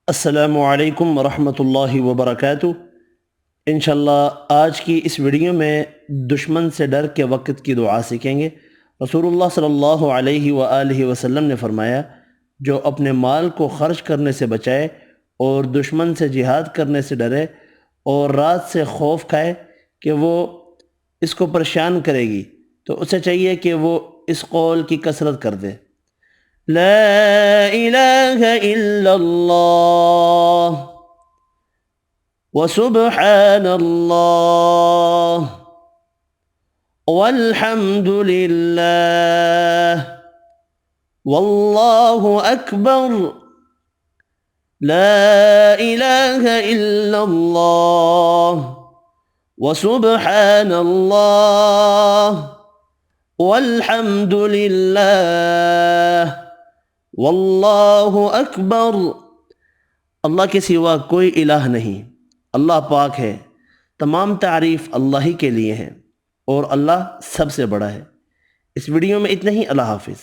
अस्सलामु अलैकुम वरहमतुल्लाहि वबरकातुहू। इंशाअल्लाह आज की इस वीडियो में दुश्मन से डर के वक़्त की दुआ सीखेंगे। रसूलुल्लाह सल्लल्लाहु अलैहि वआलिहि वसल्लम ने फरमाया, जो अपने माल को खर्च करने से बचाए और दुश्मन से जिहाद करने से डरे और रात से खौफ खाए कि वो इसको परेशान करेगी, तो उसे चाहिए कि वो इस कौल की कसरत कर दे, ला इलाहा इल्लल्लाह व सुब्हानल्लाह वल्हम्दुलिल्लाह वल्लाहु अकबर, ला इलाहा इल्लल्लाह व सुब्हानल्लाह वल्हम्दुलिल्लाह वल्लाहु अकबर। अल्लाह के सिवा कोई इलाह नहीं, अल्लाह पाक है, तमाम तारीफ़ अल्लाह ही के लिए हैं और अल्लाह सबसे बड़ा है। इस वीडियो में इतना ही। अल्लाह हाफिज़।